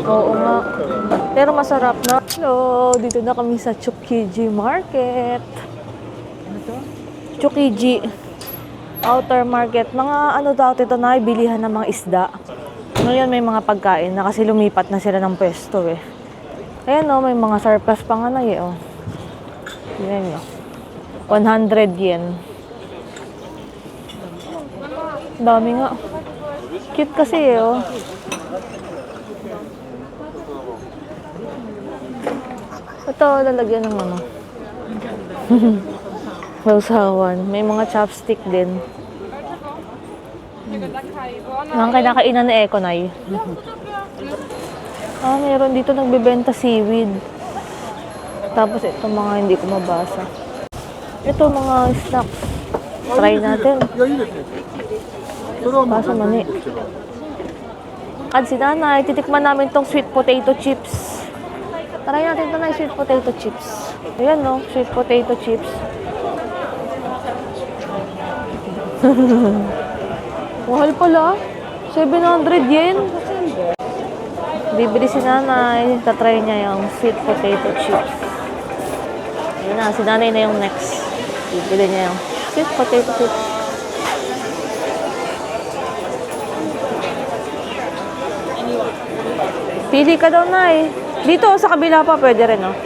Oo nga. Pero masarap na. Hello, dito na kami sa Tsukiji Market. Ano to? Tsukiji Outer Market. Mga ano daw ito na, bilihan ng mga isda. Ngayon may mga pagkain na kasi lumipat na sila ng pwesto eh. Ayan o, may mga surplus pa nga na eh. Oh. Ayan nyo. 100 yen. Dami nga. Cute kasi eh oh. Ito, lalagyan ng ano. Sausawan. May mga chopstick din. Ang kinakainan ni Econay. Meron dito nagbebenta seaweed. Tapos ito mga hindi ko mabasa. Ito mga snacks. Try natin. Basa mani. Kad si nanay, titikman namin tong sweet potato chips. Try natin ito na sweet potato chips. Ayan no, sweet potato chips. Mahal pala. 700 yen. Bibili si nanay. Tatry niya yung sweet potato chips. Ayan na, si nanay na yung next. Bibili niya yung sweet potato chips. Pili ka daw na eh. Dito sa kabila pa pwede rin oh.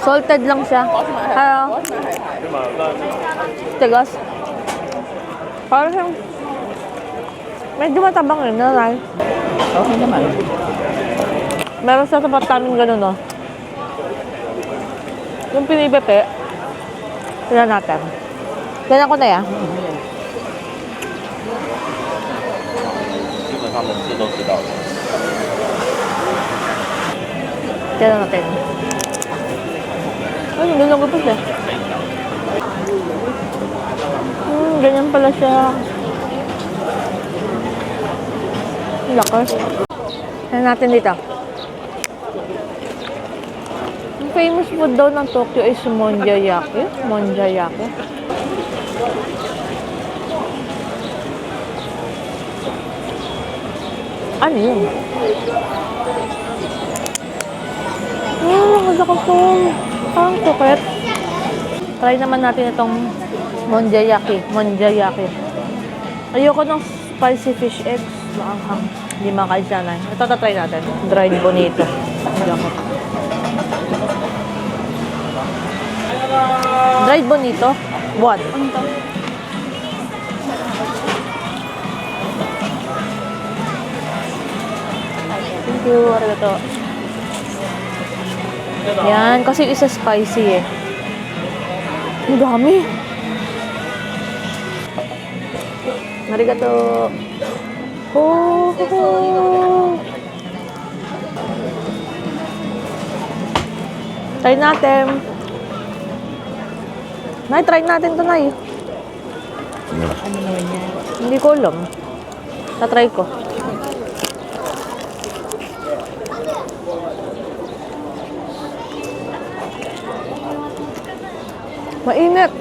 Salted lang siya. Tigas. Parang siyang medyo matabang rin, nanay. Okay naman. Meron sa tapat namin ganun, no? Yung pinibepe, tignan natin. Tignan ko na yan. Tignan natin. Ay, hindi lang gupos eh. Ganyan pala siya. Lakas. Tignan natin dito. Ang famous food daw ng Tokyo is monjayaki. Monjayaki. Ano yun? Ang laki po. Parang tukit. Try naman natin itong monjayaki. Monjayaki. Ayoko ng spicy fish eggs. Maanghang. Hindi makain siya na. Ito tatry natin. Dried bonito. Dried bonito? What? Thank you. Arigato. Yan. Kasi isa spicy eh. Ang dami. Arigato. Oh. Try natin. Nay, try natin ito, Nay. Ano naman yan? Hindi ko alam. Tatry ko. Mainit.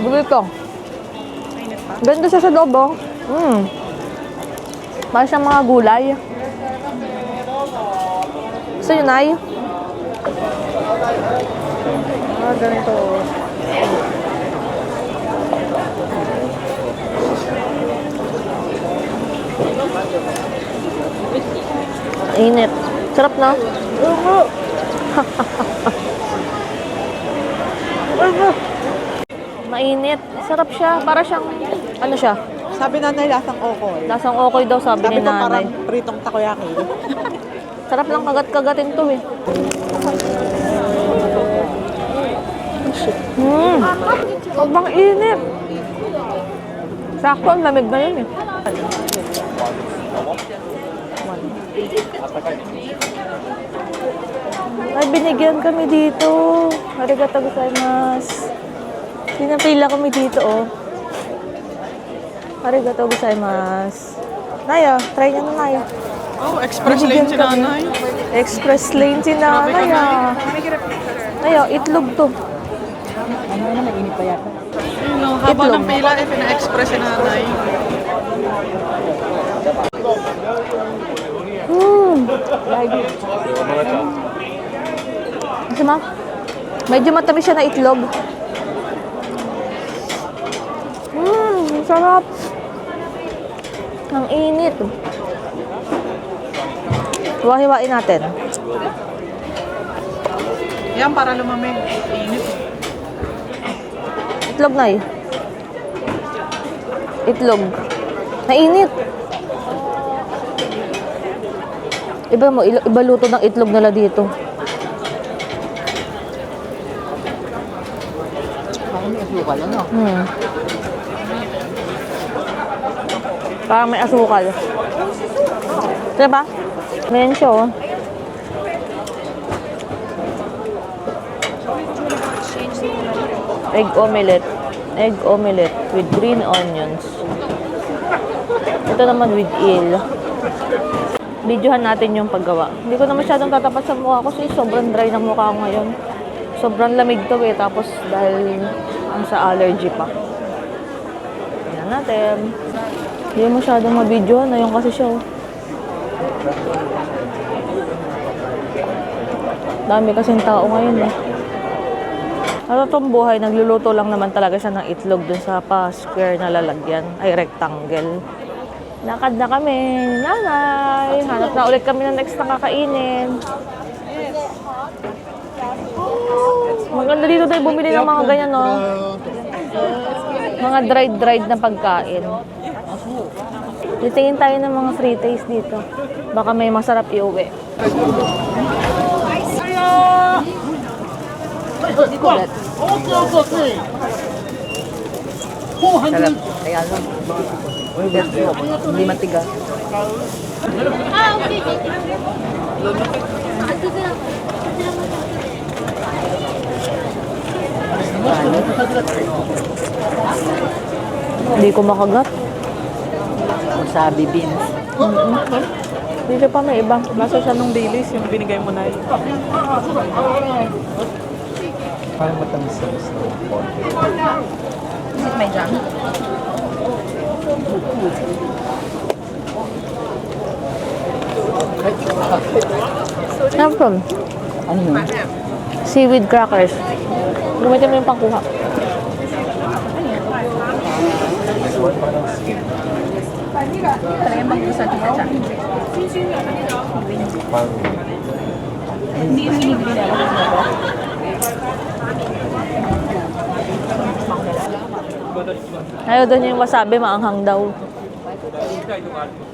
Bili ko. Ganda siya sa loob, oh. Parang siyang mga gulay. Gusto nyo, Nay? Ganito. Init. Sarap na. Mainit. Sarap siya. Para siyang, ano siya? Sabi nanay, lasang okoy. Lasang okoy daw, sabi ni Sabi ko nanay. parang pritong takoyaki. Sarap lang kagat-kagatin to eh. Sobrang init. Sakto, ang lamig na yun eh. Ay, binigyan kami dito. Arigatou gozaimasu. Pinapila kami dito, oh. Arigatou gozaimasu. Nayo, try niyo na Nayo. Oh, express lane si nanay. Express lane si nanay ah. Nayo, itlog to. Ano na, mainit pa yata. No, haba ng pila, pina-express si nanay. Kasi ma, medyo matamis siya na itlog. Ang sarap. Ang init. Hiwa-hiwain natin. Yan, para lumamig. Init. Itlog na eh. Itlog. Nainit. Iba mo, iba luto ng itlog nila dito. Parang may asukal, ano? Parang may asukal. Diba? Ngayon siya, oh. Egg omelette. Egg omelette with green onions. Ito naman with eel. Videohan natin yung paggawa. Hindi ko na masyadong tatapat sa mukha kasi sobrang dry ng mukha ko ngayon. Sobrang lamig to eh. Tapos dahil ang sa allergy pa. Tingnan natin. Hindi masyadong mabidyohan. Ayun kasi siya, oh. Dami kasing tao ngayon eh. Ano itong buhay, nagluluto lang naman talaga siya ng itlog dun sa pa-square na lalagyan, ay rectangle. Lakad na kami, nanay. Hanap na ulit kami ng next na kakainin. Maganda dito tayo bumili ng mga ganyan, no? Mga dried na pagkain. Titingin tayo ng mga free taste dito. Baka may masarap iuwi. Kulat. Sarap. Kaya lang. Hindi matigas. Hindi ko makagat. Wasabi beans. Dito pa may iba. Lasa siya nung dilis, yung binigay mo na yun. Parang matamis-tamis na konti. Is it my jam? Ano from? Ano yun? Seaweed crackers. Gamitin mo yung pangkuha. Try mag-usap kita siya. Parang Hindi yung hinigil na lang. Ayaw doon yung wasabi, maanghang daw.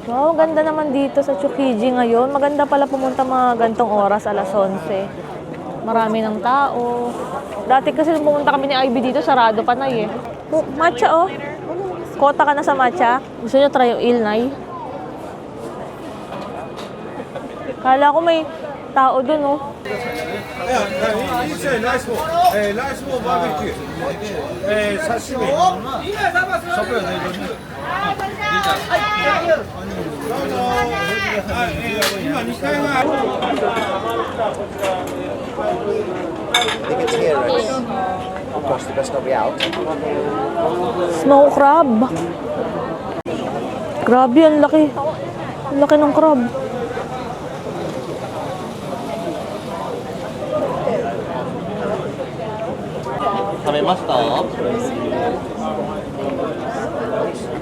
Wow, ganda naman dito sa Tsukiji ngayon. Maganda pala pumunta mga gantong oras, alas 11. Marami ng tao. Dati kasi nung pumunta kami ni Ivy dito, sarado pa na eh. Oh, matcha oh. Kota ka na sa matcha. Gusto nyo try yung ilnay? Kala ko may tao dun oh. I think it's here, right? Of course, the best be out. Snow crab. Grabe, ang laki. Ang laki ng crab.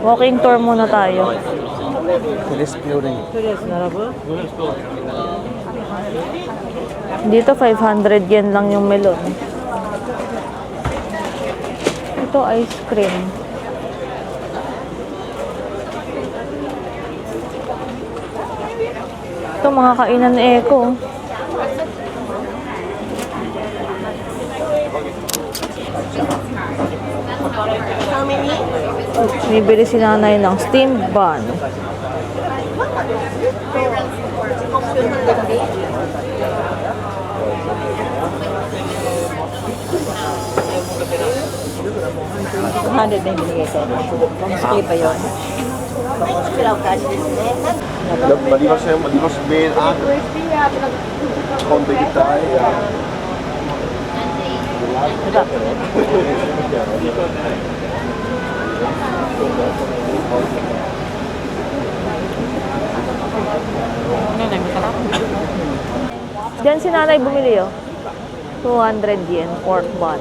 Walking tour muna tayo. Tourist building. Dito 500 yen lang yung melon. Ito ice cream. Ito mga kainan eko. Bibili si nanay ng steamed bun. 200 na yung binigay ko. Display pa yun. まありません、まありますべ、あ、飛んできたいや。 Diyan si nanay bumili, oh. 200 yen, pork bun.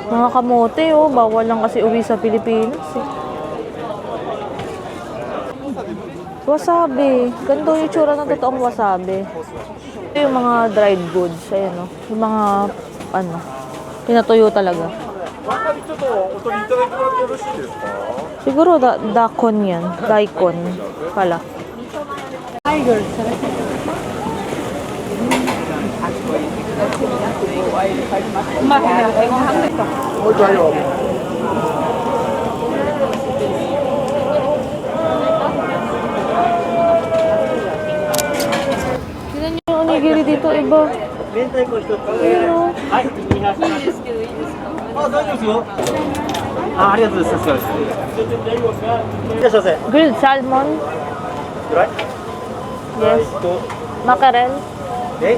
Mga kamote, oh. Bawal lang kasi uwi sa Pilipinas, eh. Wasabi. Ganito yung tsura ng totoong wasabi. Ito yung mga dried goods. Ayan, oh. Yung mga, ano, pinatuyo talaga. Siguro daikon yan. Daikon pala. Tignan niyo yung onigiri dito, iba. Ayun, oh. あ、大丈夫ですよ。あ、ありがとうございます。いらっしゃいませ。 Grilled salmon. フライ。 Yes. と、 Mackerel. え。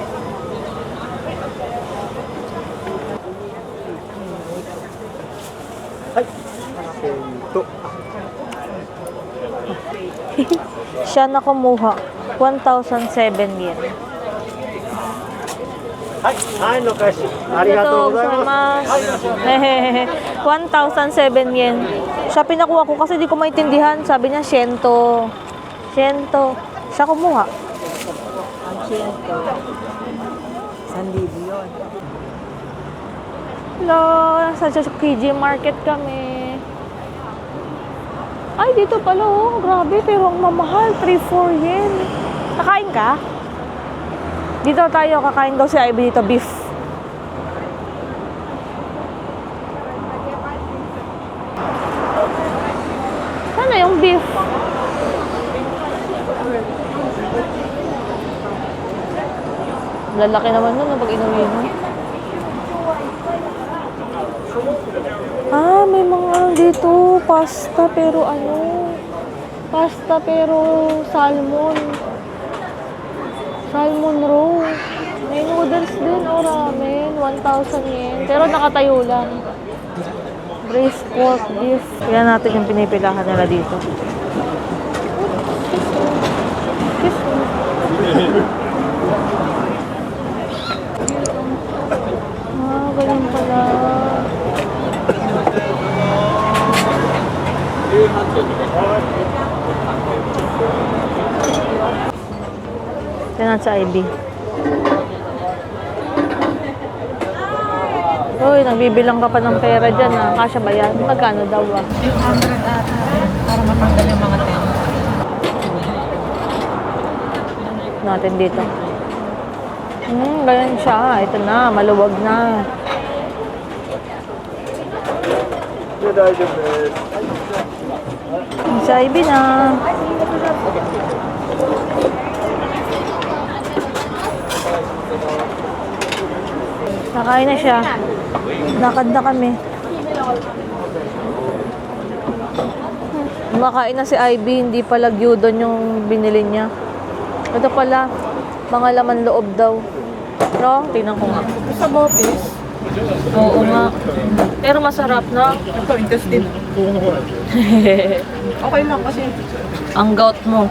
はい。Siya na kumuha. 1,007 yen. はい。はい、の返し。ありがとうございます。 Hehehe. 1,007 yen. Siya pinakuha ko kasi di ko maintindihan. Sabi niya, Shento. Shento. Siya kumuha. Ang siyento. 1,000 yun. Hello. Sa Tsukiji Market kami. Ay, dito pala, oh. Grabe, pero ang mamahal. 3-4 yen. Kakain ka? Dito tayo, kakain daw si Ivy dito, beef. Ano yung beef? Lalaki naman nun pag inuwi mo. Ah, may mga ano dito, pasta pero ano? Pasta pero salmon. Salmon roll. May noodles din o ramen. 1,000 yen. Pero nakatayo lang. Braised pork beef. Kaya natin yung pinipilahan nila dito. Kiss me. Ah, ganyan pala. Yan sa IB. Uy, nagbibilang ka pa ng pera dyan, ah. Kasya ba yan? Magkano daw, ah? 200 ata. Para mapanggal yung mga tent. Natin dito. Ganyan siya. Ito na, maluwag na. Sa IB na. Nakain na siya. Lakad na kami. Makain na si Ivy, hindi pala gyudon yung binili niya. Ito pala, mga laman loob daw. No? Tingnan ko nga. Sa Bopis, Oo nga. Pero masarap na. ito, intestine. Okay lang kasi Ang gout mo.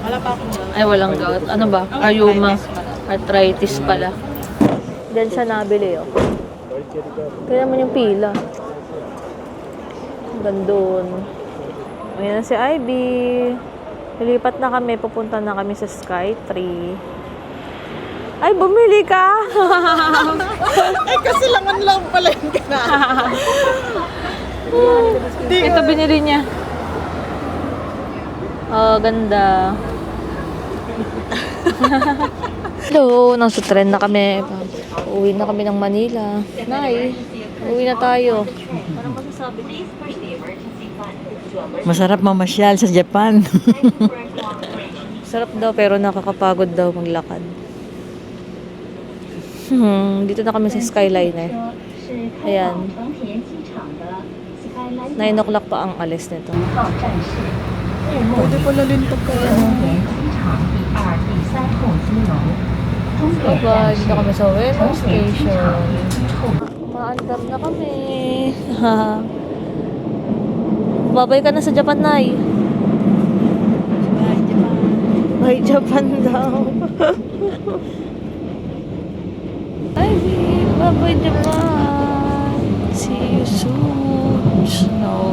wala pa akong Ay, walang gout. Ano ba? Ayuma. Arthritis pala. Diyan siya nabili, oh. Kaya naman yung pila. Gandun. Ayan na si Ivy. Lilipat na kami. Pupunta na kami sa Sky Tree. Ay, bumili ka! eh kasi langan lang pala yung kinain. Ito binili niya. Oh, ganda. Hello, nasa tren na kami. Uwi na kami ng Manila. Nay, uwi na tayo. Masarap mamasyal sa Japan. Sarap daw pero nakakapagod daw maglakad. Dito na kami sa Skyliner. Ayan. 9 o'clock pa ang alis nito. Pwede pala lintag ka yan. Bye-bye. Dito kami sa Ueno Station. Maandar na kami. Babay ka na sa Japan, Nay. Bye, Japan daw. Bye, babe. Bye-bye, Japan. See you soon. Snow.